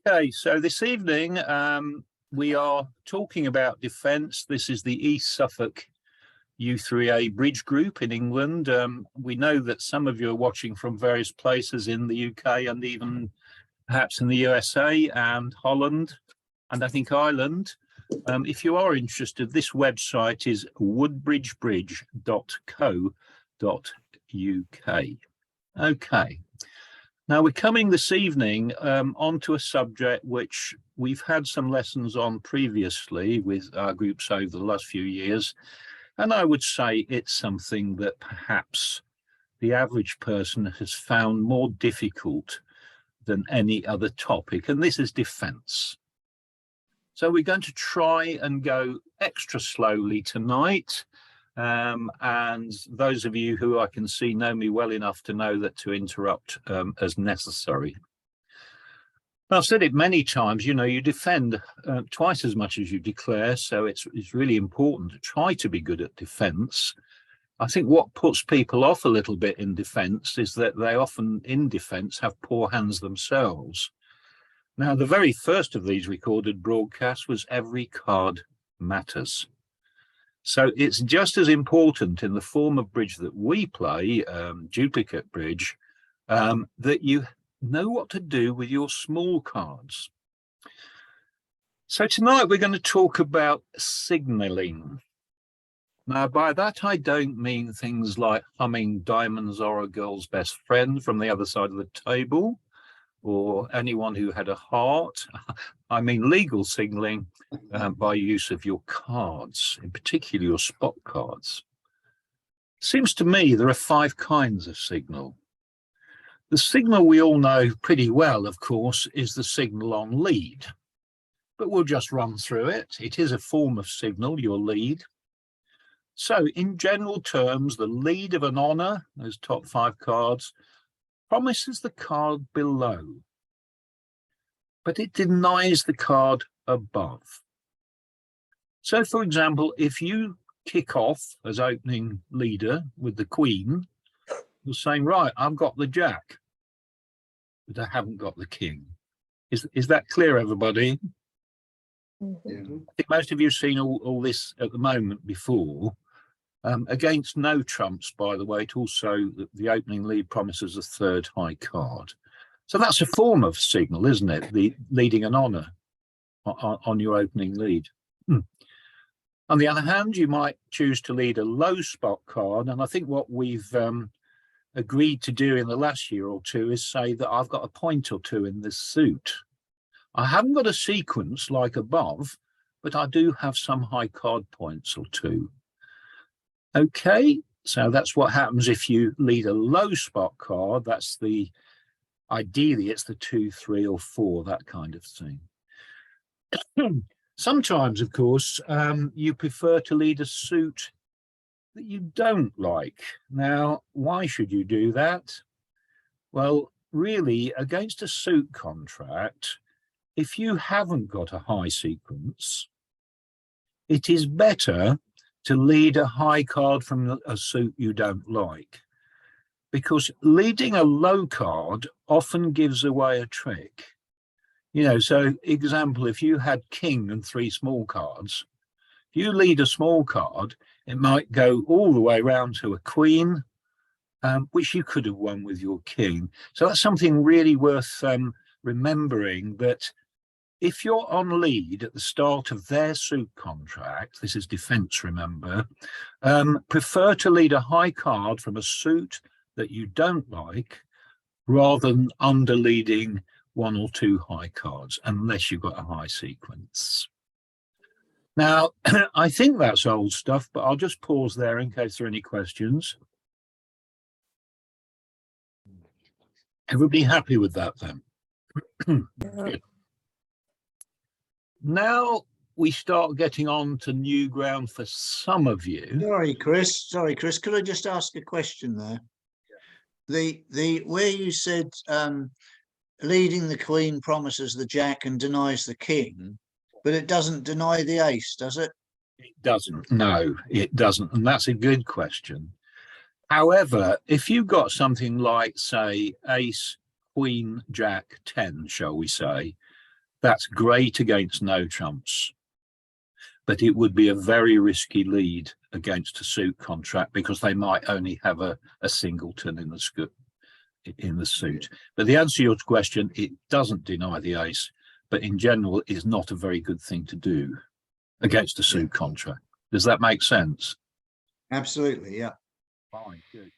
Okay, so this evening we are talking about defence. This is the East Suffolk U3A bridge group in England. We know that some of you are watching from various places in the UK and even perhaps in the USA and Holland and I think Ireland. If you are interested, this website is woodbridgebridge.co.uk. Okay. Now we're coming this evening onto a subject which we've had some lessons on previously with our groups over the last few years, and I would say it's something that perhaps the average person has found more difficult than any other topic, and this is defence. So we're going to try and go extra slowly tonight. And those of you who I can see know me well enough to know that to interrupt as necessary. I've said it many times, you know, you defend twice as much as you declare, so it's really important to try to be good at defence. I think what puts people off a little bit in defence is that they often in defence have poor hands themselves. Now, the very first of these recorded broadcasts was Every Card Matters. So it's just as important in the form of bridge that we play, duplicate bridge, that you know what to do with your small cards. So tonight we're going to talk about signalling. Now, by that, I don't mean things like humming Diamonds Are a Girl's Best Friend from the other side of the table, or Anyone Who Had a Heart. I mean legal signalling by use of your cards, in particular your spot cards. Seems to me there are 5 kinds of signal. The signal we all know pretty well, of course, is the signal on lead, but we'll just run through it. It is a form of signal, your lead. So in general terms, the lead of an honour, those top 5 cards, promises the card below, but it denies the card above. So, for example, if you kick off as opening leader with the Queen, you're saying, right, I've got the Jack, but I haven't got the King. Is that clear, everybody? Yeah. I think most of you have seen all this at the moment before. Against no trumps, by the way, it also, the opening lead promises a 3rd high card. So that's a form of signal, isn't it? The leading an honour on your opening lead. On the other hand, you might choose to lead a low spot card. And I think what we've agreed to do in the last year or two is say that I've got a point or two in this suit. I haven't got a sequence like above, but I do have some high card points or two. Okay, so that's what happens if you lead a low spot card. That's ideally it's the 2, 3 or 4, that kind of thing. Sometimes, of course, you prefer to lead a suit that you don't like. Now, why should you do that? Well, really, against a suit contract, if you haven't got a high sequence, it is better to lead a high card from a suit you don't like, because leading a low card often gives away a trick. You know, so example, if you had King and 3 small cards, if you lead a small card, it might go all the way around to a Queen, which you could have won with your King. So that's something really worth remembering, that if you're on lead at the start of their suit contract, this is defence, remember, prefer to lead a high card from a suit that you don't like rather than under leading 1 or 2 high cards, unless you've got a high sequence. Now, I think that's old stuff, but I'll just pause there in case there are any questions. Everybody happy with that then? Good. Now we start getting on to new ground for some of you. Sorry, Chris. Could I just ask a question there? The where you said leading the Queen promises the Jack and denies the King, but it doesn't deny the Ace, does it? It doesn't. No, it doesn't. And that's a good question. However, if you've got something like, say, Ace, Queen, Jack, 10, shall we say, that's great against no trumps. But it would be a very risky lead against a suit contract because they might only have a singleton in the suit. But the answer to your question, it doesn't deny the ace, but in general is not a very good thing to do against a suit contract. Does that make sense? Absolutely, yeah. Fine, good.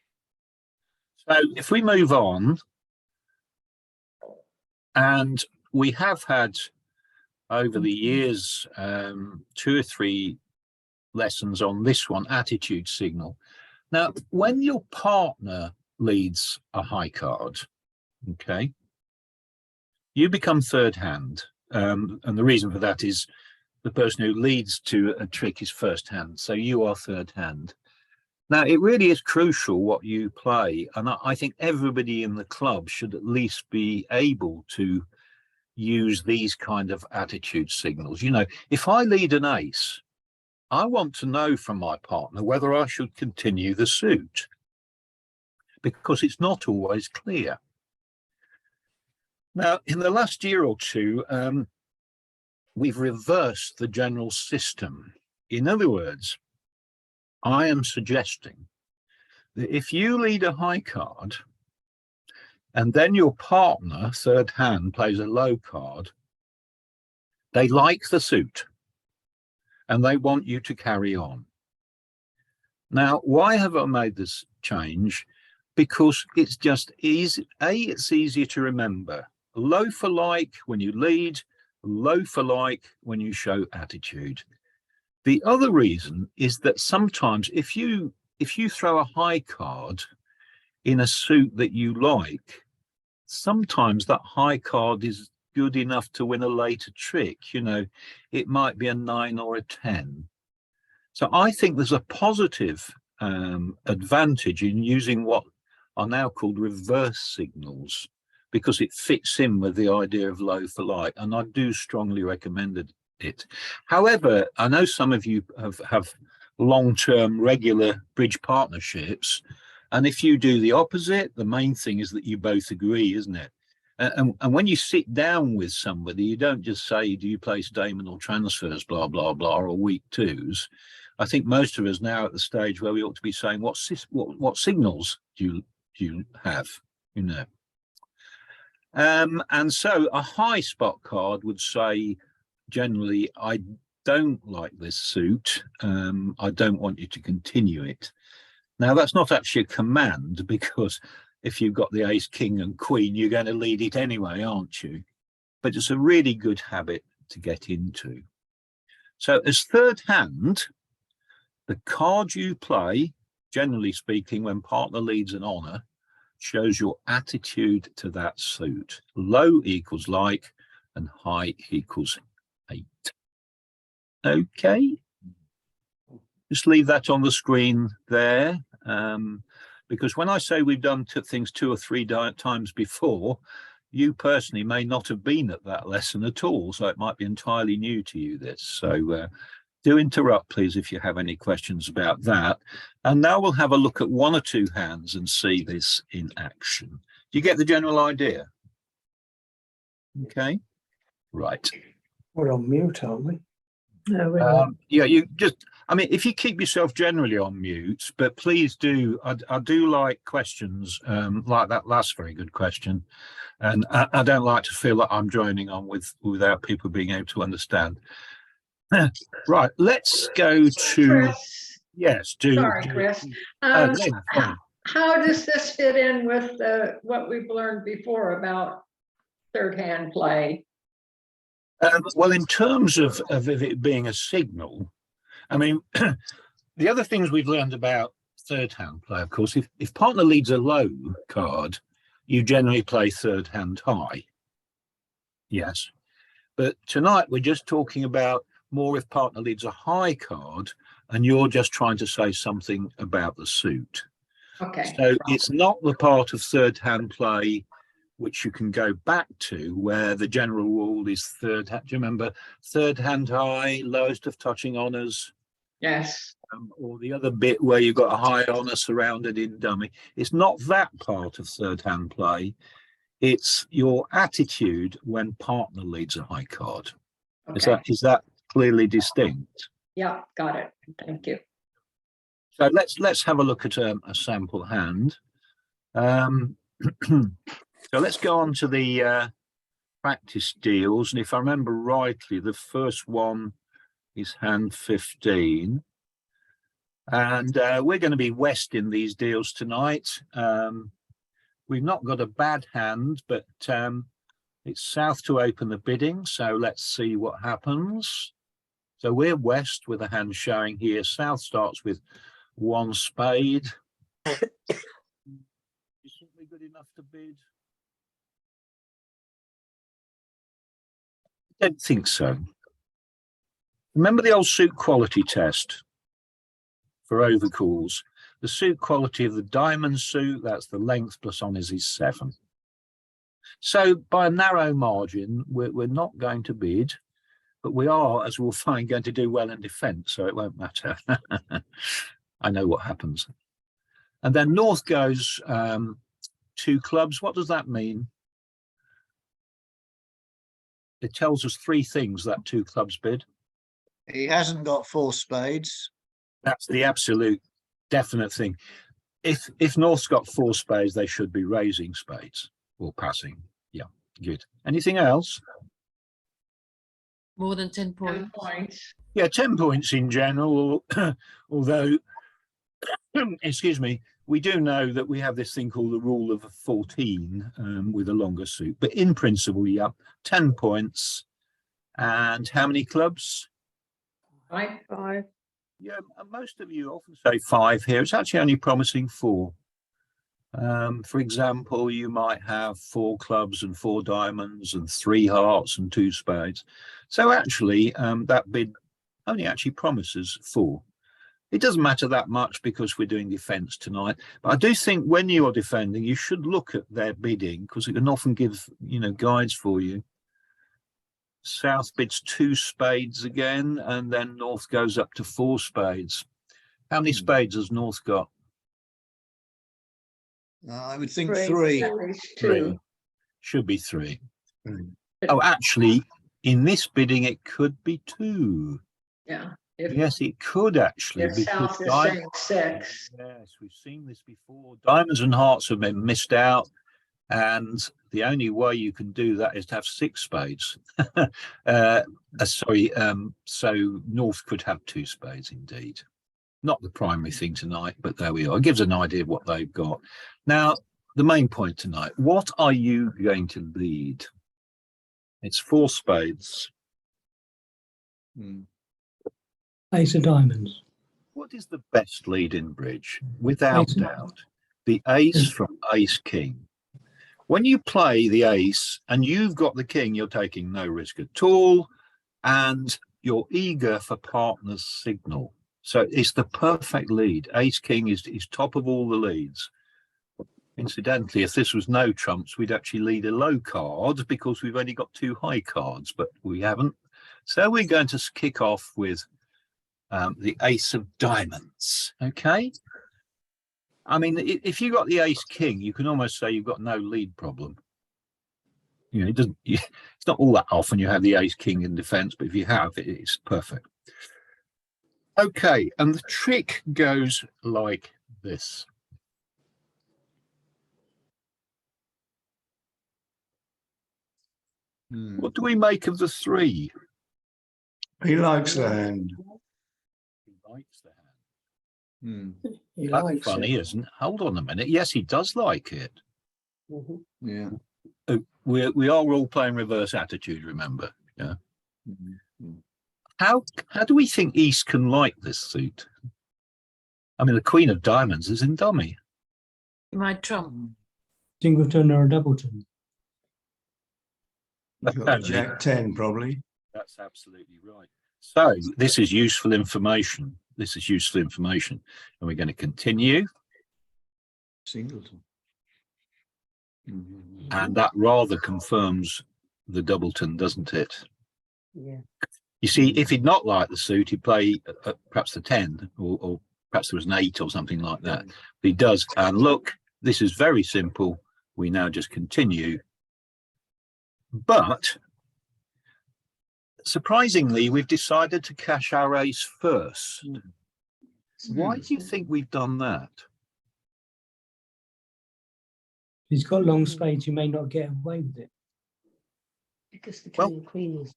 So if we move on, and we have had over the years 2 or 3 lessons on this one, attitude signal. Now, when your partner leads a high card, okay, you become third hand. And the reason for that is the person who leads to a trick is first hand. So you are third hand. Now, it really is crucial what you play. And I think everybody in the club should at least be able to use these kind of attitude signals. You know, if I lead an ace, I want to know from my partner whether I should continue the suit, because it's not always clear. Now, in the last year or two, we've reversed the general system. In other words, I am suggesting that if you lead a high card and then your partner, third hand, plays a low card, they like the suit and they want you to carry on. Now, why have I made this change? Because it's just easy. It's easier to remember. Low for like when you lead, low for like when you show attitude. The other reason is that sometimes if you throw a high card in a suit that you like, sometimes that high card is good enough to win a later trick. You know, it might be a 9 or a 10. So I think there's a positive advantage in using what are now called reverse signals, because it fits in with the idea of low for like, and I do strongly recommend it. However, I know some of you have long-term regular bridge partnerships, and if you do the opposite, the main thing is that you both agree, isn't it? And when you sit down with somebody, you don't just say, do you play Stayman or transfers, blah, blah, blah, or weak twos. I think most of us now at the stage where we ought to be saying, what signals do you have, you know? And so a high spot card would say, generally, I don't like this suit. I don't want you to continue it. Now, that's not actually a command, because if you've got the ace, king and queen, you're going to lead it anyway, aren't you? But it's a really good habit to get into. So as third hand, the card you play, generally speaking, when partner leads an honor, shows your attitude to that suit. Low equals like, and high equals 8. Okay. Just leave that on the screen there, because when I say we've done things 2 or 3 times before, you personally may not have been at that lesson at all, so it might be entirely new to you, this. So do interrupt, please, if you have any questions about that. And now we'll have a look at 1 or 2 hands and see this in action. Do you get the general idea? Okay, right. We're on mute, aren't we? No, we're not. Yeah, you just, I mean, if you keep yourself generally on mute, but please do, I do like questions like that last very good question. And I don't like to feel that I'm joining on without people being able to understand. Right, let's go to, Chris, yes, do. sorry, Chris. Lynn, fine. How does this fit in with what we've learned before about third hand play? Well, in terms of it being a signal, I mean, the other things we've learned about third hand play, of course, if partner leads a low card, you generally play third hand high. Yes. But tonight we're just talking about more if partner leads a high card and you're just trying to say something about the suit. Okay. So it's not the part of third hand play which you can go back to where the general rule is third hand. Do you remember third hand high, lowest of touching honors? Yes. Or the other bit where you've got a high honor surrounded in dummy. It's not that part of third hand play. It's your attitude when partner leads a high card. Okay, Is that clearly distinct? yeah, got it. Thank you. So let's have a look at a sample hand. So let's go on to the practice deals, and if I remember rightly, the first one is hand 15, and we're going to be west in these deals tonight. We've not got a bad hand, but it's south to open the bidding, so let's see what happens. So we're west with a hand showing here. South starts with 1 spade. Is simply good enough to bid? I don't think so. Remember the old suit quality test for overcalls? The suit quality of the diamond suit, that's the length plus honours, is 7. So by a narrow margin, we're not going to bid, but we are, as we'll find, going to do well in defence, so it won't matter. I know what happens. And then North goes 2 clubs. What does that mean? It tells us 3 things, that 2 clubs bid. He hasn't got 4 spades. That's the absolute definite thing. If North's got 4 spades, they should be raising spades or passing. Yeah, good. Anything else? More than 10 10 points. points. Yeah, 10 points in general, although, excuse me, we do know that we have this thing called the rule of 14 with a longer suit. But in principle, yeah, 10 points. And how many clubs? 5. Yeah, most of you often say 5 here. It's actually only promising 4. For example, you might have 4 clubs and 4 diamonds and 3 hearts and 2 spades. So actually, that bid only actually promises 4. It doesn't matter that much because we're doing defence tonight. But I do think when you are defending, you should look at their bidding because it can often give, guides for you. South bids 2 spades again, and then North goes up to 4 spades. How many spades has North got? I would think 3. 3. At least 3. 2. Should be 3. Mm. Oh, actually, in this bidding, it could be 2. Yeah. If Yes, it could actually. if because South is saying 6. Yes, we've seen this before. Diamonds and hearts have been missed out, and the only way you can do that is to have 6 spades. So North could have 2 spades indeed. Not the primary thing tonight, but there we are. It gives an idea of what they've got. Now, the main point tonight, what are you going to lead? It's 4 spades. Ace of diamonds. What is the best lead in bridge? Without Ace. doubt, the ace from ace king. When you play the ace and you've got the king, you're taking no risk at all, and you're eager for partner's signal. So it's the perfect lead. Ace king is top of all the leads. Incidentally, if this was no trumps, we'd actually lead a low card because we've only got 2 high cards, but we haven't. So we're going to kick off with the ace of diamonds. Okay. I mean, if you got the ace king, you can almost say you've got no lead problem. It doesn't. It's not all that often you have the ace king in defence, but if you have, it's perfect. Okay, and the trick goes like this. What do we make of the 3? He likes the hand. He likes the hand. He That's likes funny, it. isn't it? Hold on a minute. Yes, he does like it. Mhm. Yeah. We are all playing reverse attitude, remember? Yeah. How do we think East can like this suit? I mean, the Queen of Diamonds is in dummy. My trump. Singleton or a doubleton. He's got the Jack 10 probably. That's absolutely right. So this is useful information. This is useful information, and we're going to continue. Singleton. And that rather confirms the doubleton, doesn't it? Yeah. You see, if he'd not liked the suit, he'd play perhaps the 10, or perhaps there was an 8 or something like that. But he does. And look, this is very simple. We now just continue But surprisingly, we've decided to cash our ace first. Why do you think we've done that? If he's got long spades, you may not get away with it. Because the Well, king and queen is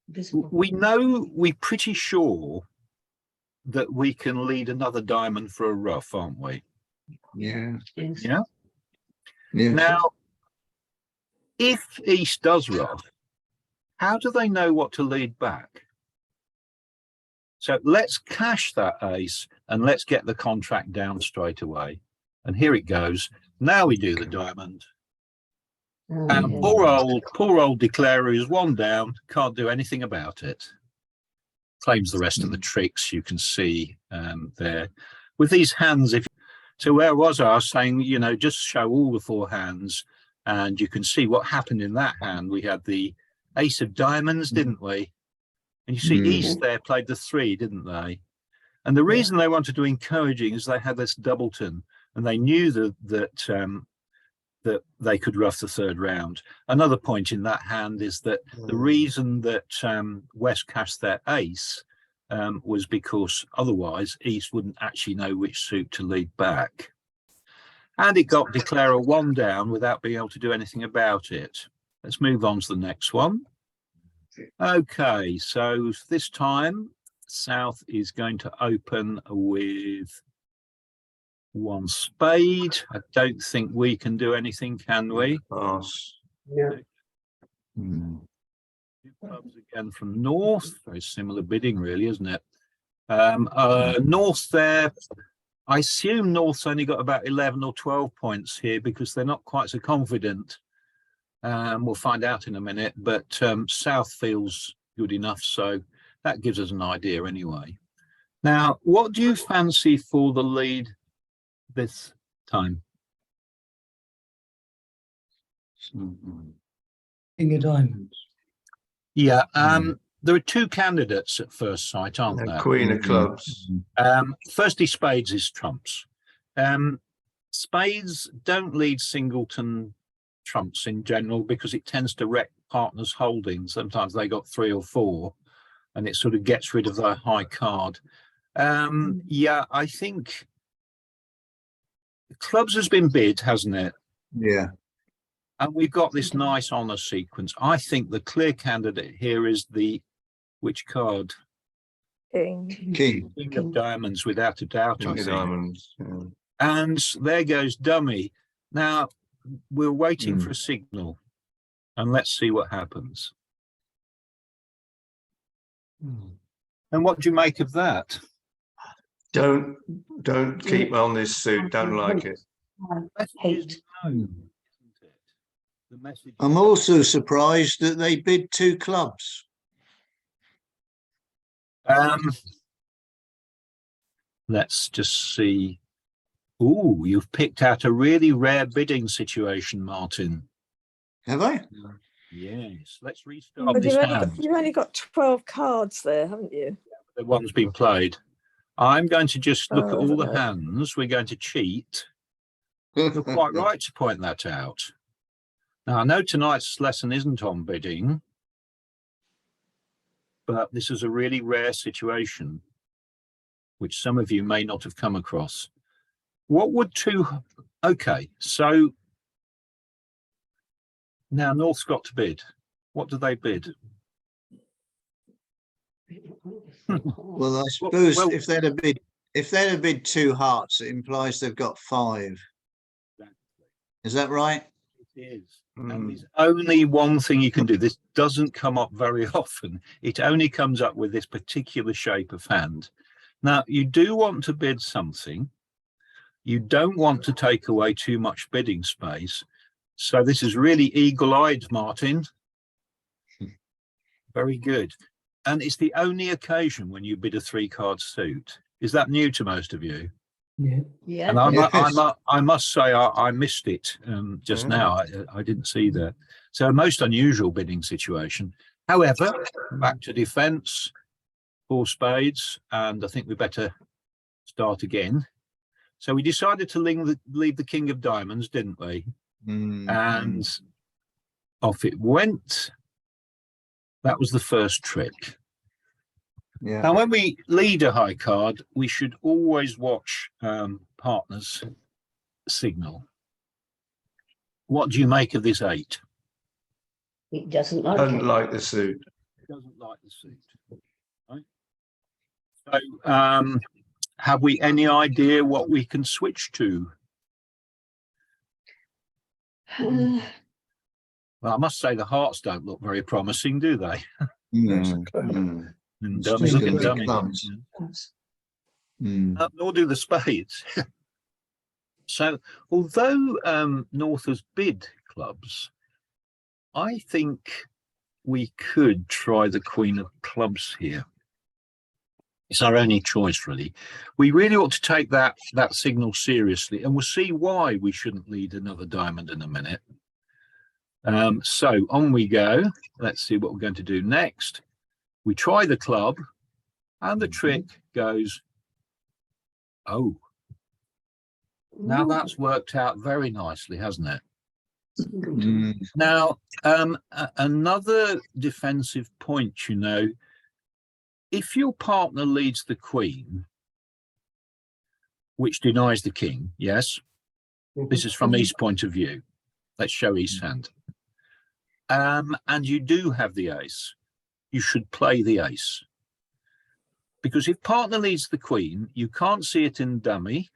visible. We're pretty sure that we can lead another diamond for a ruff, aren't we? Yeah. Yes. Yeah. Yeah. Now, if East does ruff, how do they know what to lead back? So let's cash that ace and let's get the contract down straight away. And here it goes. Now we do the diamond. Oh, And yeah. poor old declarer is one down, can't do anything about it. Claims the rest of the tricks you can see there. With these hands, so where was I? I was saying, you know, just show all the four hands and you can see what happened in that hand. We had the ace of diamonds, didn't we? And you see East there played the 3, didn't they? And the reason they wanted to encourage it is they had this doubleton and they knew that they could ruff the third round. Another point in that hand is that the reason that West cashed their ace was because otherwise East wouldn't actually know which suit to lead back. And it got declarer 1 down without being able to do anything about it. Let's move on to the next one. Okay, so this time South is going to open with 1 spade. I don't think we can do anything, can we? Pass. Yeah. Mm. 2 clubs again from North. Very similar bidding, really, isn't it? North there, I assume North's only got about 11 or 12 points here because they're not quite so confident. We'll find out in a minute, but South feels good enough, so that gives us an idea anyway. Now, what do you fancy for the lead this time? King of diamonds. Yeah, there are 2 candidates at first sight, aren't there? Queen of clubs. Firstly, spades is trumps. Spades don't lead singleton trumps in general because it tends to wreck partners' holdings. Sometimes they got 3 or 4 and it sort of gets rid of their high card. Yeah, I think clubs has been bid, hasn't it? Yeah. And we've got this nice honor sequence. I think the clear candidate here is which card? King. King. King of diamonds, without a doubt, I King of think. diamonds. Yeah. And there goes dummy. Now we're waiting for a signal and let's see what happens. And what do you make of that? Don't keep on this suit. Don't like it. Hate. No, isn't it? The message. I'm also surprised that they bid 2 clubs. Let's just see. Ooh, you've picked out a really rare bidding situation, Martin. Have I? Yes, let's restart But this hand. you've only got 12 cards there, haven't you? The one's been played. I'm going to just look at Oh, all the right. hands. We're going to cheat. You're quite right to point that out. Now, I know tonight's lesson isn't on bidding, but this is a really rare situation, which some of you may not have come across. What would 2... Okay, so now North's got to bid. What do they bid? Well, I suppose well- if they'd have bid 2 hearts, it implies they've got 5. Is that right? It is. And there's only one thing you can do. This doesn't come up very often. It only comes up with this particular shape of hand. Now, you do want to bid something. You don't want to take away too much bidding space. So this is really eagle-eyed, Martin. Very good. And it's the only occasion when you bid a 3-card suit. Is that new to most of you? Yeah. Yeah. And Yes. I must say I missed it just now. I didn't see that. So a most unusual bidding situation. However, back to defence, 4 spades, and I think we better start again. So we decided to leave the King of Diamonds, didn't we? And Off it went. That was the first trick. Yeah. Now, when we lead a high card, we should always watch partner's signal. What do you make of this 8? It doesn't like Doesn't it. like the suit. Doesn't like the suit. Right? So, have we any idea what we can switch to? Well, I must say the hearts don't look very promising, do they? And It's dummies just looking a dummies. clubs. Nor do the spades. So, although North has bid clubs, I think we could try the Queen of Clubs here. It's our only choice, really. We really ought to take that signal seriously, and we'll see why we shouldn't lead another diamond in a minute. So on we go. Let's see what we're going to do next. We try the club, and the trick goes, oh. Now that's worked out very nicely, hasn't it? Now, another defensive point, you know, if your partner leads the queen, which denies the king, yes, this is from East's point of view. Let's show East's hand. And you do have the ace, you should play the ace. Because if partner leads the queen, you can't see it in dummy.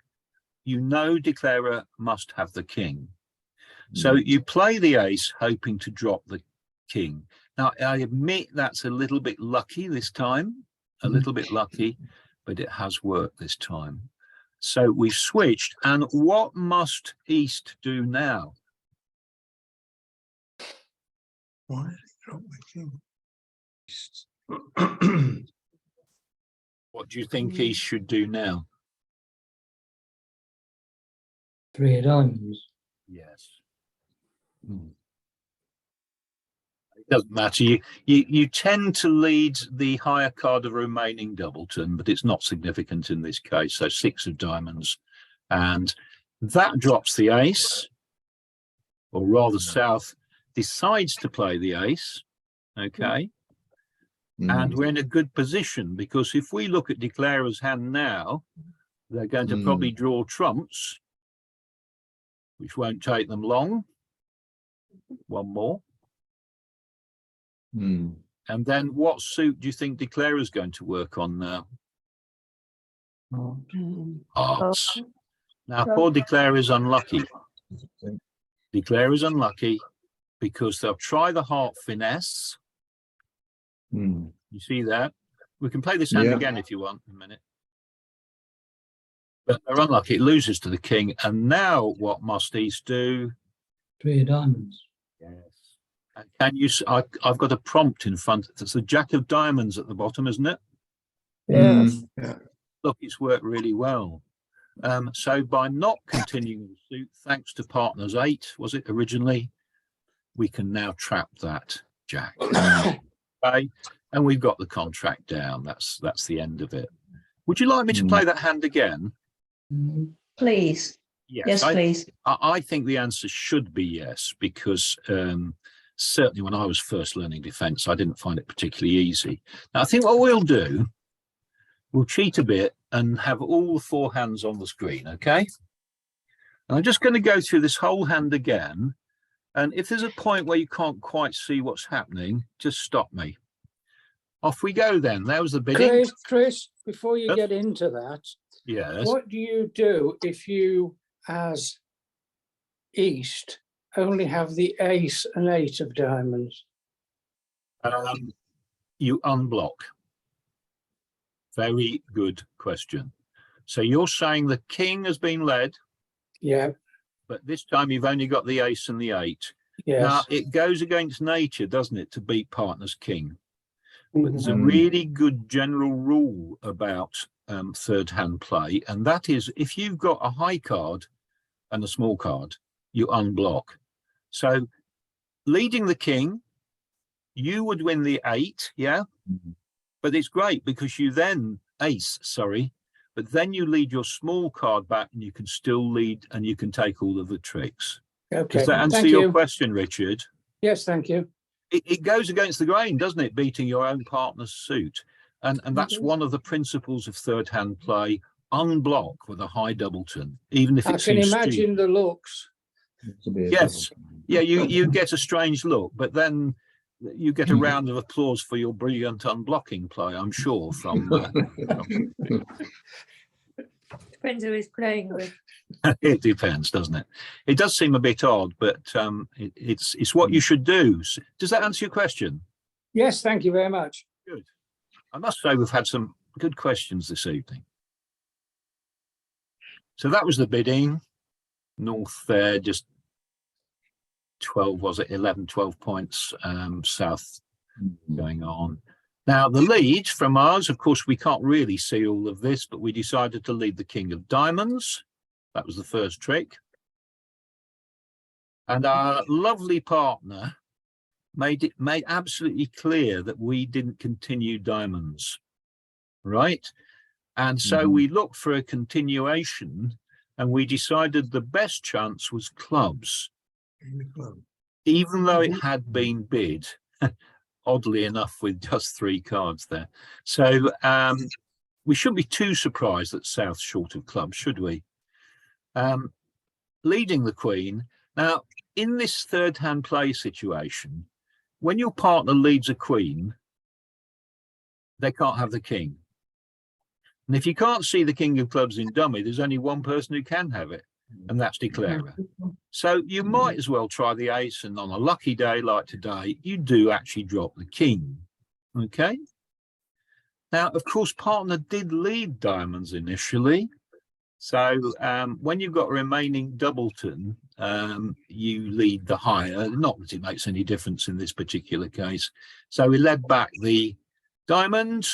You know declarer must have the king. So you play the ace hoping to drop the king. Now, I admit that's a little bit lucky this time, a little bit lucky, but it has worked this time. So we've switched, and what must East do now? Why did he drop the king? What do you think East should do now? 3 of diamonds. Yes. It doesn't matter. You tend to lead the higher card of remaining doubleton, but it's not significant in this case. So 6 of diamonds, and that drops the ace, or rather South decides to play the ace. Okay. And we're in a good position, because if we look at declarer's hand now, they're going to probably draw trumps, which won't take them long. One more. And then what suit do you think declarer is going to work on now? Hearts. Now, poor declarer is unlucky. Declarer is unlucky because they'll try the heart finesse. You see that? We can play this hand again if you want in a minute. But they're unlucky. It loses to the king. And now what must East do? 3 of diamonds. Yes. And can you? I've got a prompt in front. It's the Jack of Diamonds at the bottom, isn't it? Yes. Look, it's worked really well. So by not continuing the suit, thanks to partner's 8, was it originally, we can now trap that Jack. Okay, and we've got the contract down. That's the end of it. Would you like me to play that hand again? Please. Yes, please. I think the answer should be yes, because certainly when I was first learning defense, I didn't find it particularly easy. Now, I think what we'll do, we'll cheat a bit and have all 4 hands on the screen, okay? And I'm just going to go through this whole hand again. And if there's a point where you can't quite see what's happening, just stop me. Off we go then. There was the bidding. Chris, before you Yes. get into that, Yes. what do you do if you, as East, only have the ace and 8 of diamonds? You unblock. Very good question. So you're saying the king has been led, Yeah, but this time you've only got the ace and the 8. yes. Now, it goes against nature, doesn't it, to beat partner's king? But there's a really good general rule about third hand play, and that is if you've got a high card and a small card, you unblock. So leading the king, you would win the 8, yeah? But it's great because you then ace, but then you lead your small card back and you can still lead and you can take all of the tricks. Okay, Does that answer thank your you. question, Richard? Yes, thank you. It goes against the grain, doesn't it? Beating your own partner's suit. And that's Mhm. one of the principles of third hand play. Unblock with a high doubleton, even if I it can seems imagine stupid. the looks. Yes. Yeah, you get a strange look, but then you get a round of applause for your brilliant unblocking play, I'm sure, from Depends who he's playing with. it depends, doesn't it? It does seem a bit odd, but it's what you should do. Does that answer your question? Yes, thank you very much. Good. I must say we've had some good questions this evening. So that was the bidding. North there, just 12, was it 11, 12 points south going on. Now the lead from ours, of course, we can't really see all of this, but we decided to lead the king of diamonds. That was the first trick. And our lovely partner made absolutely clear that we didn't continue diamonds, right? And so we looked for a continuation, and we decided the best chance was clubs, even though it had been bid, oddly enough, with just 3 cards there. So we shouldn't be too surprised that South's short of clubs, should we? Leading the queen. Now, in this third hand play situation, when your partner leads a queen, they can't have the king. And if you can't see the king of clubs in dummy, there's only one person who can have it, and that's declarer. So you might as well try the ace, and on a lucky day like today, you do actually drop the king. Okay. Now, of course, partner did lead diamonds initially. So when you've got a remaining doubleton, you lead the higher, not that it makes any difference in this particular case. So we led back the diamond,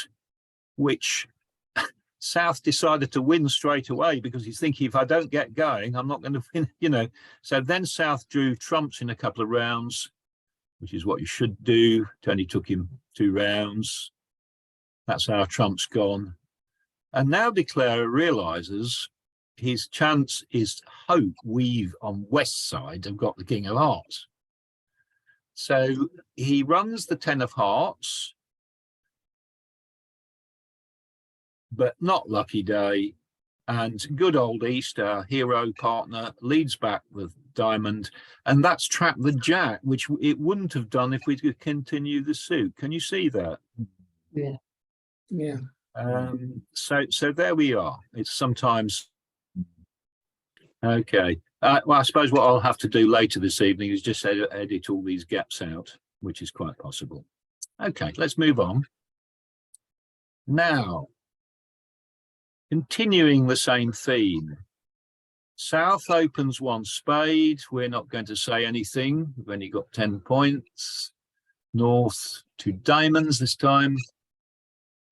which South decided to win straight away because he's thinking, if I don't get going, I'm not going to win, you know. So then South drew trumps in a couple of rounds, which is what you should do. It only took him 2 rounds. That's how trumps gone. And now declarer realizes his chance is hope we've on west side have got the king of hearts. So he runs the 10 of hearts, but not lucky day. And good old East, our hero partner, leads back with diamond, and that's trapped the jack, which it wouldn't have done if we could continue the suit. Can you see that? Yeah. Yeah. So there we are. It's sometimes okay. Well, I suppose what I'll have to do later this evening is just edit all these gaps out, which is quite possible. Okay, let's move on. Now, continuing the same theme. South opens 1 spade. We're not going to say anything. We've only got 10 points. North 2 diamonds this time.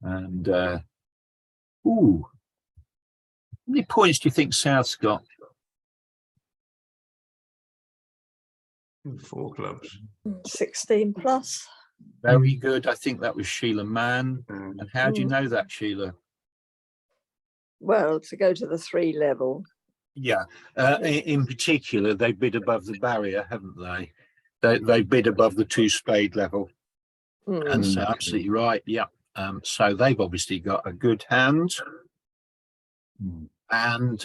And ooh, how many points do you think South's got? 4 clubs. 16 plus. Very good. I think that was Sheila Mann. And how do you know that, Sheila? Well, to go to the 3 level. Yeah. In particular, they bid above the barrier, haven't they? They bid above the 2 spade level. And so absolutely right. Yeah. So they've obviously got a good hand. And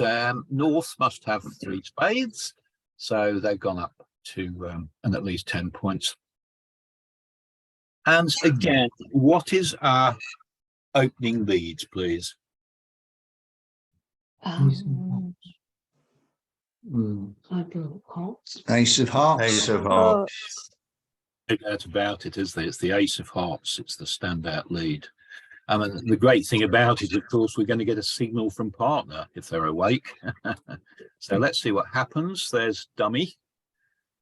North must have 3 spades. So they've gone up to and at least 10 points. And again, what is our opening leads, please? Hearts. Ace of hearts. Ace of Oh, hearts. No doubt about it, is there? It's the ace of hearts. It's the standout lead. And the great thing about it, of course, we're going to get a signal from partner if they're awake. So let's see what happens. There's dummy,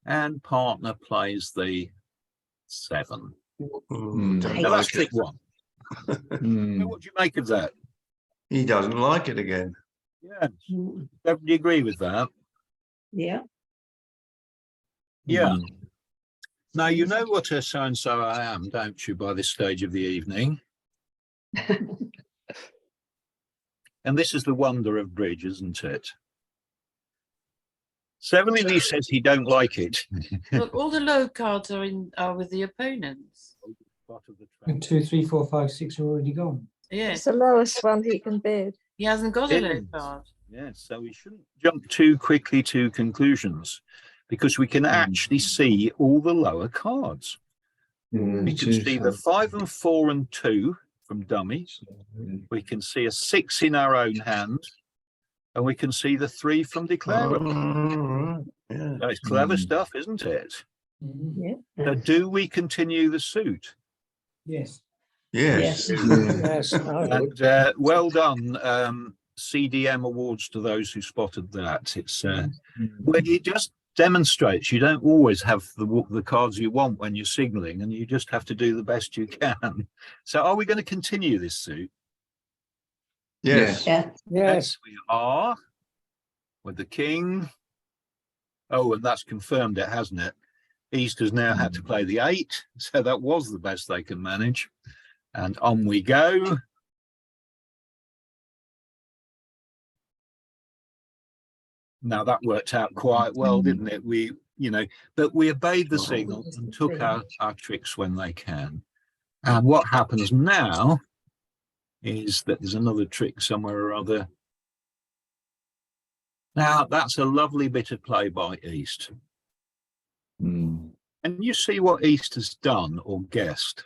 and partner plays the 7. Don't Now that's like trick it. 1. Now, what do you make of that? He doesn't like it again. Yeah, don't you agree with that? Yeah. Yeah. Now you know what a so-and-so I am, don't you, by this stage of the evening? And this is the wonder of bridge, isn't it? Severely Lee says he don't like it. Look, all the low cards are with the opponents. Part of the And trap. 2, 3, 4, 5, 6 are already gone. Yes, It's the lowest one he can bid. he hasn't got a low Yes. card. Yes, so we shouldn't jump too quickly to conclusions because we can actually see all the lower cards. We can see the 5 and 4 and 2 from dummy. We can see a 6 in our own hand, and we can see the 3 from declare. Yeah. It's clever stuff, isn't it? Yeah. So do we continue the suit? Yes. Yes. Yes, I would. And well done, CDM awards to those who spotted that. It's well, it just demonstrates you don't always have the cards you want when you're signaling, and you just have to do the best you can. So are we going to continue this suit? Yes. Yeah. Yes, We are, with the king. Oh, and that's confirmed it, hasn't it? East has now had to play the 8, so that was the best they can manage. And on we go. Now that worked out quite well, didn't it? We, but we obeyed the signal and took our tricks when they can. And what happens now is that there's another trick somewhere or other. Now that's a lovely bit of play by East. And you see what East has done or guessed.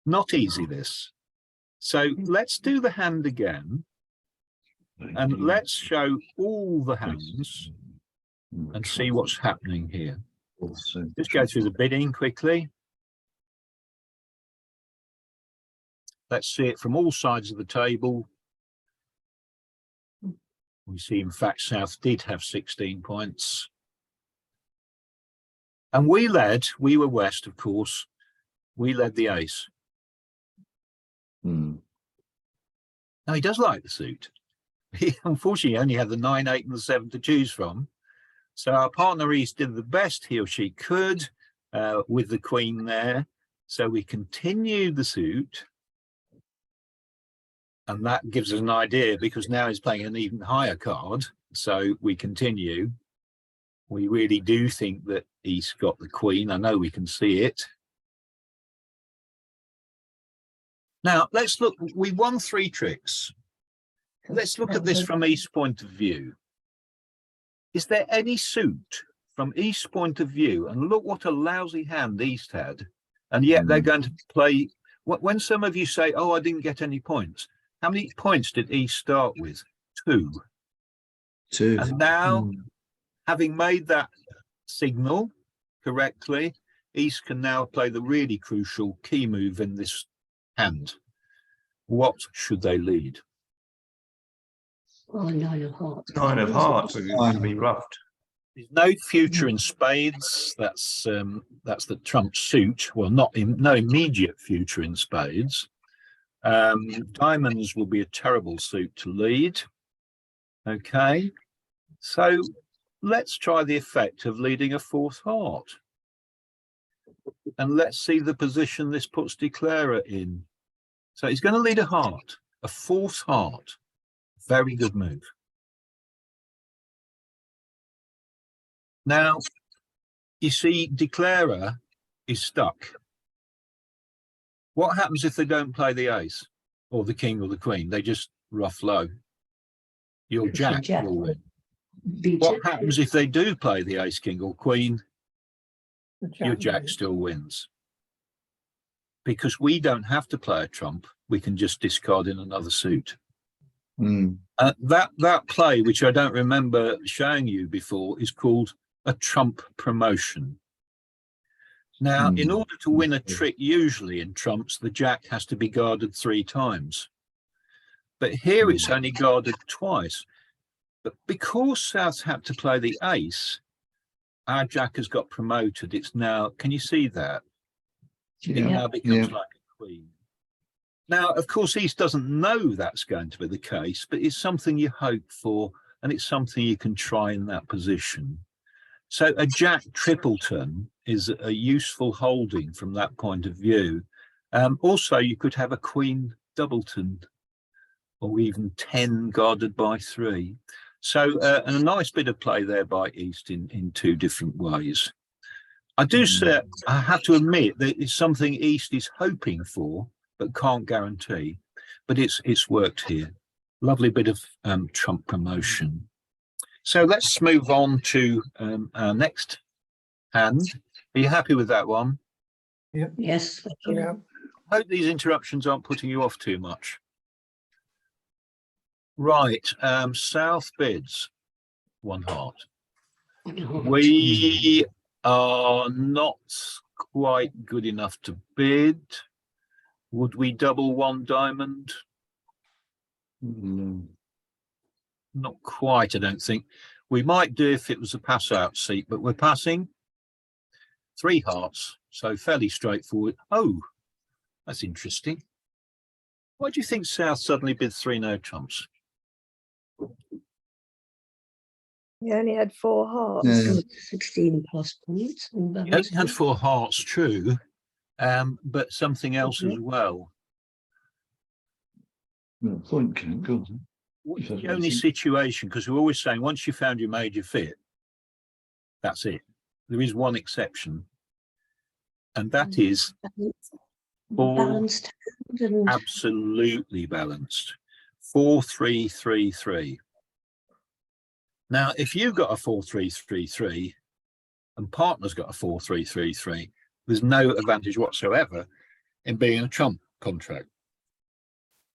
Not easy, this. So let's do the hand again. And let's show all the hands and see what's happening here. Just go through the bidding quickly. Let's see it from all sides of the table. We see, in fact, South did have 16 points. And we were West, of course. We led the ace. Now, he does like the suit. He unfortunately only had the 9, 8 and the 7 to choose from. So our partner East did the best he or she could with the queen there. So we continued the suit. And that gives us an idea, because now he's playing an even higher card. So we continue. We really do think that East got the queen. I know we can see it. Now, let's look. We won 3 tricks. Let's look at this from East's point of view. Is there any suit from East's point of view? And look what a lousy hand East had. And yet they're going to play. When some of you say, oh, I didn't get any points. How many points did East start with? 2. 2. And now, having made that signal correctly, East can now play the really crucial key move in this hand. What should they lead? Oh, 9 of hearts. 9 of hearts are going to be roughed. There's no future in spades. That's the trump suit. Well, no immediate future in spades. Diamonds will be a terrible suit to lead. Okay, so let's try the effect of leading a 4th heart. And let's see the position this puts declarer in. So he's going to lead a heart, a 4th heart. Very good move. Now, you see, declarer is stuck. What happens if they don't play the ace or the king or the queen? They just rough low. Your jack will win. What happens if they do play the ace, king or queen? Your jack still wins. Because we don't have to play a trump. We can just discard in another suit. That play, which I don't remember showing you before, is called a trump promotion. Now, in order to win a trick, usually in trumps, the jack has to be guarded 3 times. But here it's only guarded twice. But because South had to play the ace, our jack has got promoted. It's now, can you see that? It now becomes like a queen. Now, of course, East doesn't know that's going to be the case, but it's something you hope for, and it's something you can try in that position. So a jack tripleton is a useful holding from that point of view. Also, you could have a queen doubleton. or even 10 guarded by 3. So a nice bit of play there by East in 2 different ways. I do say, I have to admit that it's something East is hoping for, but can't guarantee. But it's worked here. Lovely bit of trump promotion. So let's move on to our next hand. Are you happy with that one? Yes. thank you. Yeah. I hope these interruptions aren't putting you off too much. Right, South bids 1 heart. We are not quite good enough to bid. Would we double 1 diamond? Not quite, I don't think. We might do if it was a pass out seat, but we're passing 3 hearts, so fairly straightforward. Oh, that's interesting. Why do you think South suddenly bid 3 no trumps? He only had 4 hearts. Yeah. 16 plus points. You only had 4 hearts, true, but something else as well. Point count, go on. What's the only situation, because we're always saying once you found your major fit, that's it. There is one exception, and that is all Balanced and absolutely balanced. 4-3-3-3. Now, if you've got a 4-3-3-3 and partner's got a 4-3-3-3, there's no advantage whatsoever in being a trump contract.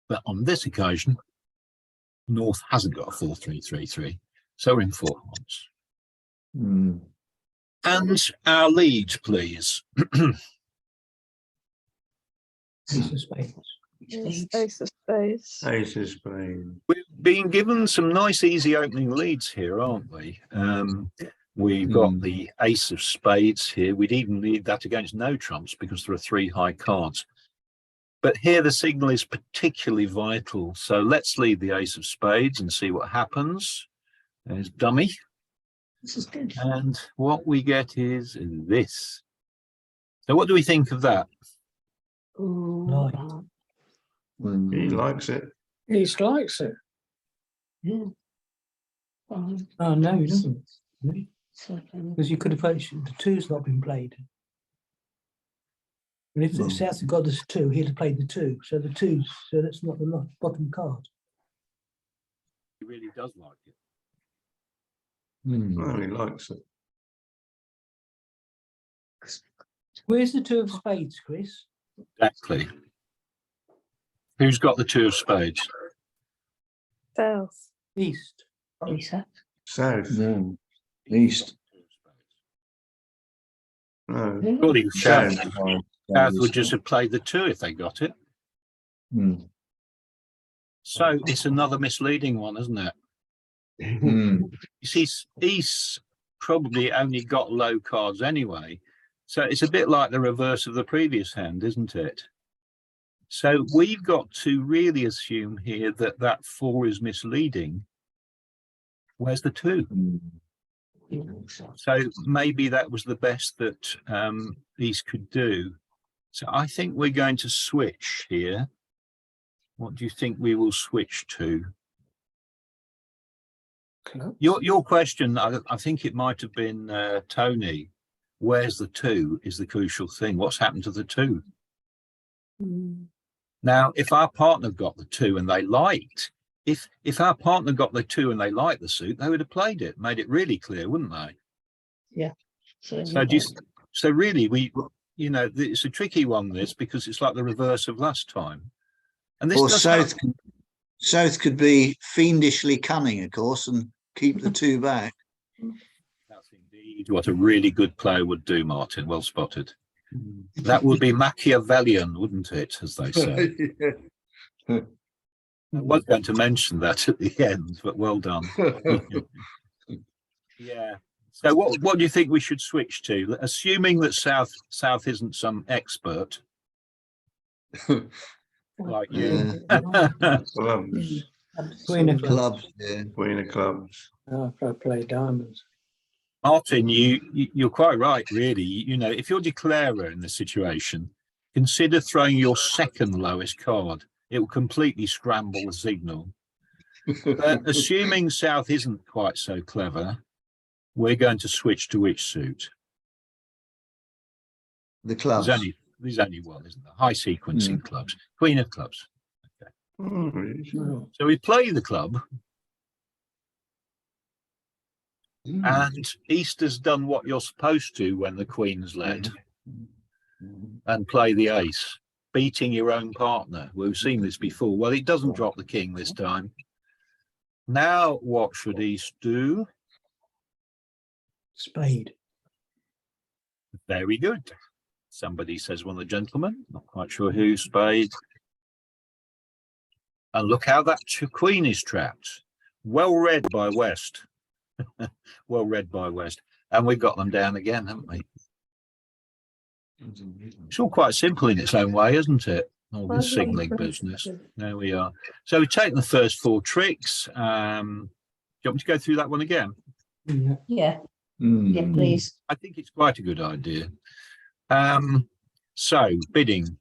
But on this occasion, North hasn't got a 4-3-3-3, so we're in 4 hearts. And our lead, please. Ace of spades. Yes, ace of spades. Ace of spades. We've been given some nice, easy opening leads here, aren't we? We've got the ace of spades here. We'd even need that against no trumps because there are 3 high cards. But here the signal is particularly vital. So let's leave the ace of spades and see what happens. There's dummy. this is good. And what we get is this. So what do we think of that? Oh, He likes it. East likes it. yeah. Oh, no, he doesn't. So, Because you could have played, the 2's not been played. And if the South had got this 2, he'd have played the 2. So the 2, so that's not the bottom card. He really does like it. Oh, he likes it. Where's the 2 of spades, Chris? Exactly. Who's got the 2 of spades? South. East. Lisa. South. No. East. No. Surely South, South. South would just have played the 2 if they got it. So it's another misleading one, isn't it? You see, East probably only got low cards anyway. So it's a bit like the reverse of the previous hand, isn't it? So we've got to really assume here that that 4 is misleading. Where's the 2? So maybe that was the best that East could do. So I think we're going to switch here. What do you think we will switch to? Club. Your question, I think it might have been Tony. Where's the 2 is the crucial thing. What's happened to the 2? Now, if our partner got the 2 and they liked, if our partner got the 2 and they liked the suit, they would have played it, made it really clear, wouldn't they? Yeah. So, So really, it's a tricky one, this, because it's like the reverse of last time. And this Or does South could be fiendishly cunning, of course, and keep the 2 back. That's indeed what a really good player would do, Martin. Well spotted. That would be Machiavellian, wouldn't it, as they say? I was going to mention that at the end, but well done. Yeah. So what do you think we should switch to? Assuming that South isn't some expert like you. Clubs. Queen of clubs. Clubs, yeah. Queen of clubs. Oh, if I play diamonds. Martin, you're quite right, really. If you're declarer in this situation, consider throwing your second lowest card. it will completely scramble the signal. But assuming South isn't quite so clever, we're going to switch to which suit? The clubs. There's only one, isn't there? High sequencing clubs. Queen of clubs. So we play the club, and East has done what you're supposed to when the Queen's led, and play the ace, beating your own partner. We've seen this before. Well, it doesn't drop the king this time. Now, what should East do? Spade. Very good. Somebody says one of the gentlemen, not quite sure who, spade. And look how that queen is trapped. Well read by West. Well read by West. And we've got them down again, haven't we? It's all quite simple in its own way, isn't it? All this signalling business. There we are. So we've taken the first 4 tricks. Do you want me to go through that one again? Yeah. Yeah, yeah, please. I think it's quite a good idea. So bidding.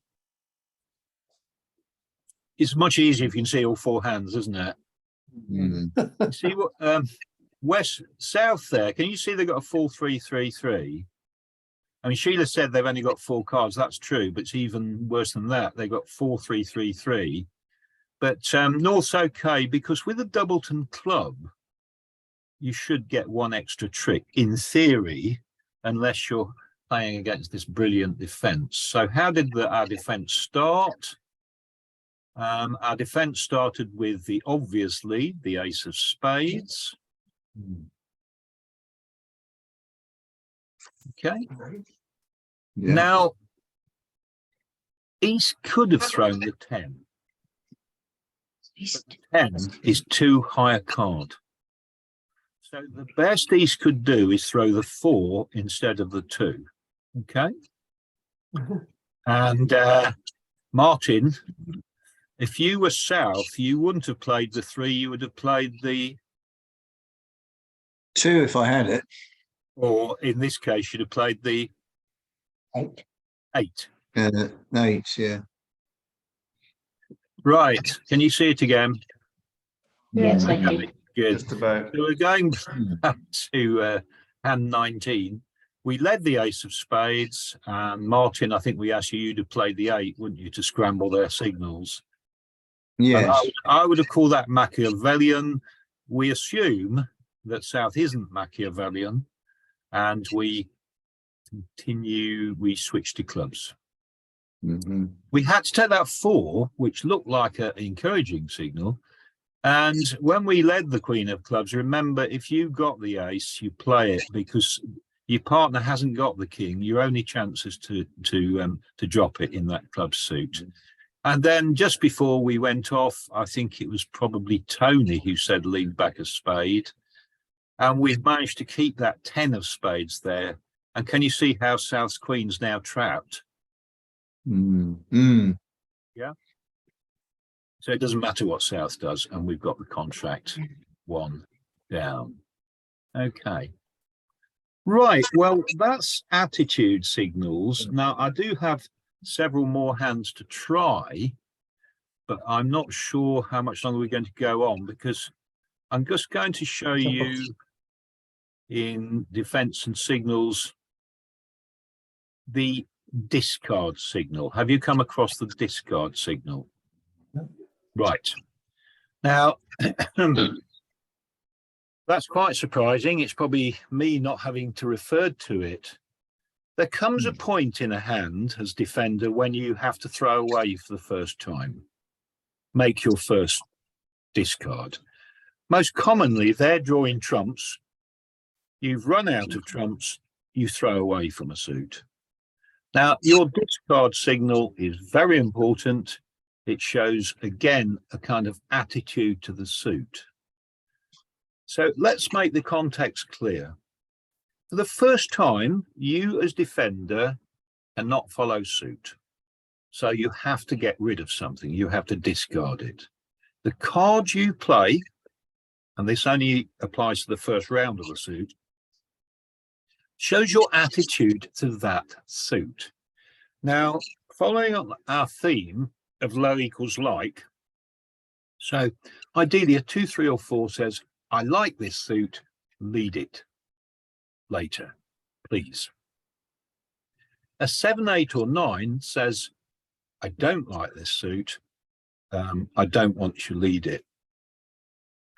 It's much easier if you can see all 4 hands, isn't it? See what West South there, can you see they've got a 4-3-3-3? I mean, Sheila said they've only got 4 cards. That's true, but it's even worse than that. They've got 4-3-3-3. But North's okay, because with a Doubleton club, you should get 1 extra trick in theory, unless you're playing against this brilliant defense. So how did our defense start? Our defense started with the obvious lead, the ace of spades. Okay. Yeah. Now, East could have thrown the 10. But the 10 is too high a card. So the best East could do is throw the 4 instead of the 2. Okay. And Martin, if you were South, you wouldn't have played the 3, you would have played the 2 if I had it. Or in this case, you'd have played the 8. 8. 8, yeah. Right. Can you see it again? Yes, I Okay, do. good. Just about. So we're going back to hand 19. We led the ace of spades, and Martin, I think we asked you to play the 8, wouldn't you, to scramble their signals? And Yes. I would have called that Machiavellian. We assume that South isn't Machiavellian, and we switch to clubs. We had to take that 4, which looked like an encouraging signal. And when we led the Queen of Clubs, remember, if you got the ace, you play it, because your partner hasn't got the king. Your only chance is to drop it in that club suit. And then just before we went off, I think it was probably Tony who said lean back a spade. And we've managed to keep that 10 of spades there. And can you see how South's Queen's now trapped? Yeah. So it doesn't matter what South does, and we've got the contract 1 down. Okay. Right. Well, that's attitude signals. Now, I do have several more hands to try, but I'm not sure how much longer we're going to go on, because I'm just going to show you in defense and signals the discard signal. Have you come across the discard signal? No. Right. Now, that's quite surprising. It's probably me not having to refer to it. There comes a point in a hand as defender when you have to throw away for the first time. Make your first discard. Most commonly, they're drawing trumps. You've run out of trumps, you throw away from a suit. Now, your discard signal is very important. It shows, again, a kind of attitude to the suit. So let's make the context clear. For the first time, you as defender cannot follow suit. So you have to get rid of something. You have to discard it. The card you play, and this only applies to the first round of the suit, shows your attitude to that suit. Now, following on our theme, of low equals like. So ideally a 2, 3 or 4 says, I like this suit, lead it later, please. A 7, 8 or 9 says, I don't like this suit, I don't want you to lead it.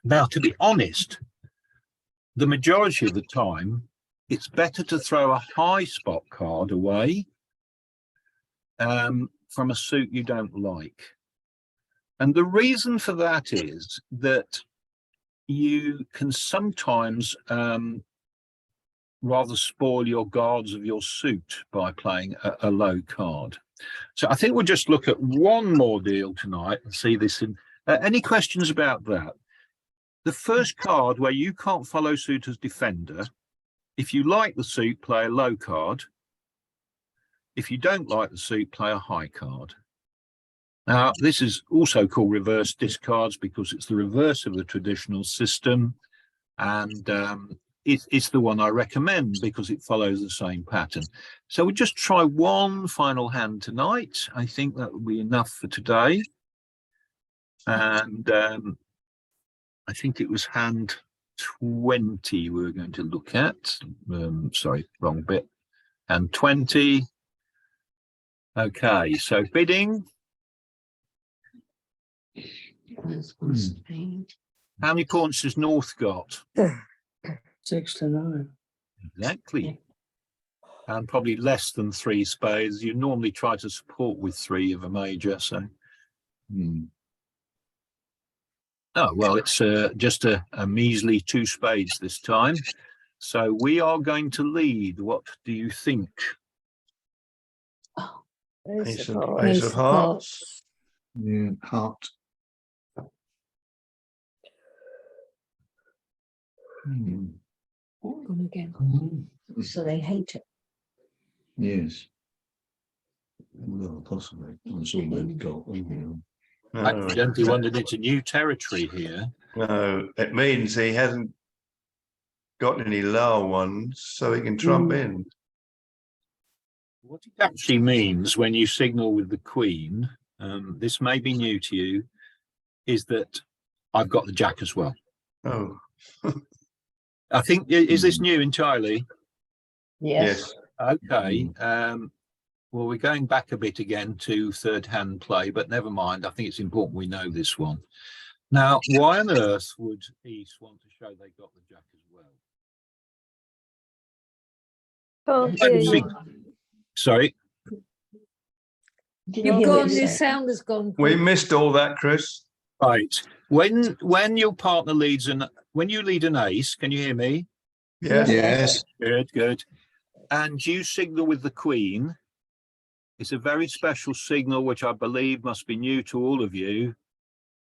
Now, to be honest, the majority of the time, it's better to throw a high spot card away from a suit you don't like. And the reason for that is that you can sometimes rather spoil your guards of your suit by playing a low card. So I think we'll just look at one more deal tonight and see this in. Any questions about that? The first card where you can't follow suit as defender, if you like the suit, play a low card. If you don't like the suit, play a high card. Now, this is also called reverse discards because it's the reverse of the traditional system. And it's the one I recommend because it follows the same pattern. So we'll just try one final hand tonight. I think that will be enough for today. And I think it was hand 20 we were going to look at. Sorry, wrong bit. Hand 20. Okay, so bidding. How many points has North got? 6 to 9. Exactly. And probably less than 3 spades. You normally try to support with 3 of a major, so. Oh, well, it's just a measly 2 spades this time. So we are going to lead. What do you think? Ace of hearts. Yeah, heart. Again. So they hate it. Yes. Well, possibly. That's all they've got. I accidentally wandered into new territory here. No, it means he hasn't got any lower ones, so he can trump in. What it actually means when you signal with the Queen, this may be new to you, is that I've got the Jack as well. Oh, I think, is this new entirely? Yes. Okay. Well, we're going back a bit again to third hand play, but never mind. I think it's important we know this one. Now, why on earth would East want to show they got the Jack as well? Can't hear you. Sorry. Did You've hear gone, what he your said? sound has gone. we missed all that, Chris. Right. When your partner leads when you lead an ace, can you hear me? Yes. Yes. Good. And you signal with the Queen. It's a very special signal, which I believe must be new to all of you,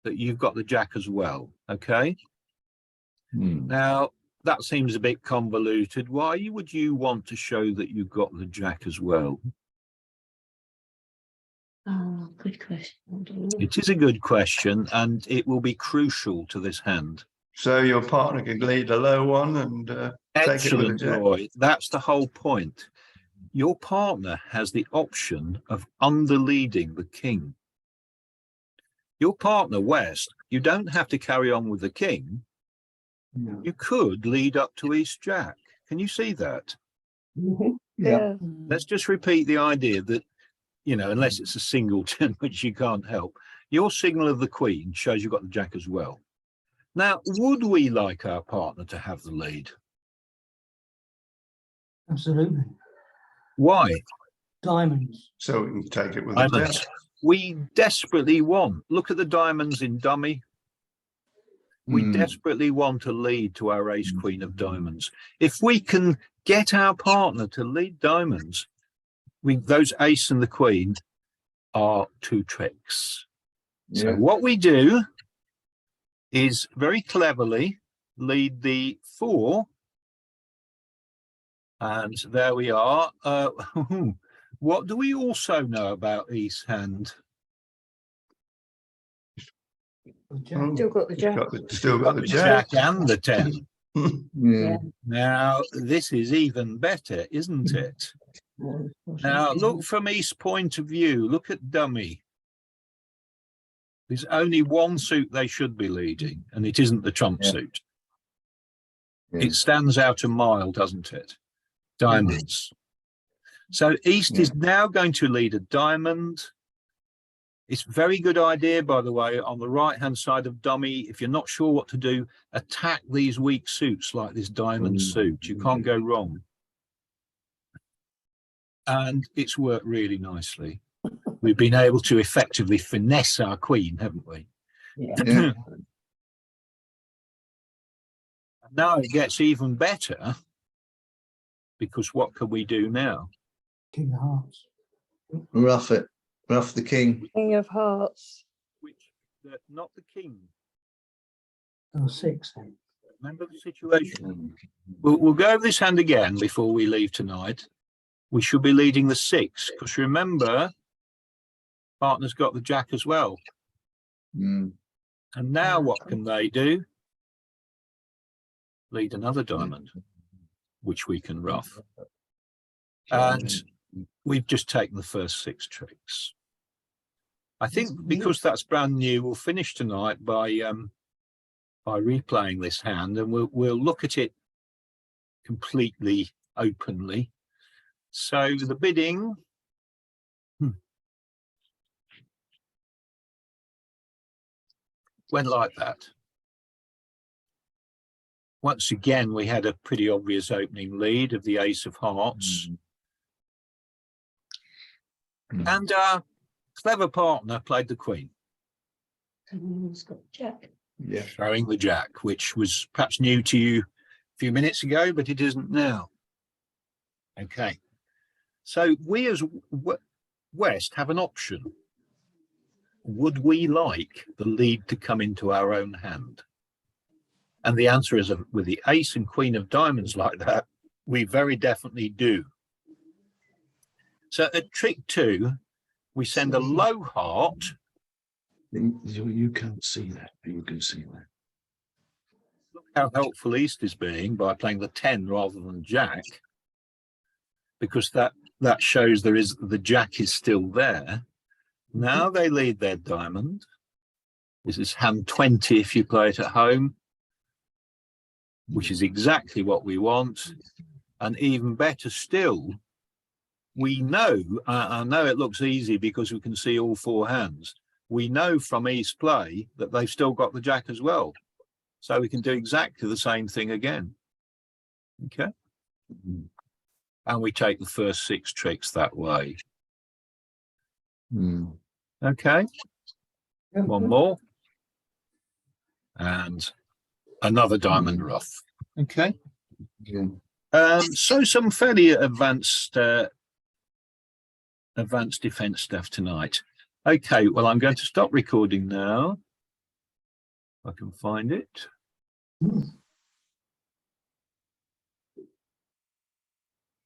that you've got the Jack as well. Okay. Now, that seems a bit convoluted. Why would you want to show that you've got the Jack as well? Oh, good question. It is a good question, and it will be crucial to this hand. So your partner can lead a low one and take it with a Excellent, Jack. Roy. That's the whole point. Your partner has the option of underleading the king. Your partner, West, you don't have to carry on with the king. You could lead up to East Jack. Can you see that? Yeah. Let's just repeat the idea that, you know, unless it's a singleton, which you can't help, your signal of the Queen shows you've got the Jack as well. Now, would we like our partner to have the lead? Absolutely. Why? Diamonds. So we can take it with a Diamonds. Jack. We desperately want, look at the diamonds in dummy. We desperately want to lead to our ace queen of diamonds. If we can get our partner to lead diamonds, those ace and the queen are 2 tricks. So what we do is very cleverly lead the 4. And there we are. What do we also know about East hand? Still got the Jack. Still got the Jack. And the 10. Yeah. Now, this is even better, isn't it? Now, look from East's point of view. Look at dummy. There's only one suit they should be leading, and it isn't the trump Yeah. suit. Yeah. It stands out a mile, doesn't it? Diamonds. So East is now going to lead a diamond. It's a very good idea, by the way, on the right-hand side of dummy, if you're not sure what to do, attack these weak suits like this diamond suit. You can't go wrong. And it's worked really nicely. We've been able to effectively finesse our queen, haven't we? Yeah. Now it gets even better, because what can we do now? King of Hearts. Rough it. Rough the king. King of Hearts. Not the king. Oh, 6 then. Remember the situation. We'll go over this hand again before we leave tonight. We should be leading the 6, because remember, partner's got the jack as well. Mm. And now what can they do? Lead another diamond, which we can rough. And we've just taken the first 6 tricks. I think because that's brand new, we'll finish tonight by replaying this hand, and we'll look at it completely openly. So the bidding. Went like that. Once again, we had a pretty obvious opening lead of the ace of hearts. And our clever partner played the queen, Someone's got jack. Yeah. throwing the jack, which was perhaps new to you a few minutes ago, but it isn't now. Okay. So we as West have an option. Would we like the lead to come into our own hand? And the answer is, with the ace and queen of diamonds like that, we very definitely do. So at trick 2, we send a low heart. You can't see that, but you can see that. Look how helpful East is being by playing the 10 rather than jack, because that shows the jack is still there. Now they lead their diamond. This is hand 20 if you play it at home, which is exactly what we want. And even better still, we know, I know it looks easy because we can see all 4 hands. We know from East play that they've still got the jack as well. So we can do exactly the same thing again. Okay. And we take the first 6 tricks that way. Okay. One more. And another diamond rough. Okay. So some fairly advanced defense stuff tonight. Okay, well, I'm going to stop recording now. I can find it.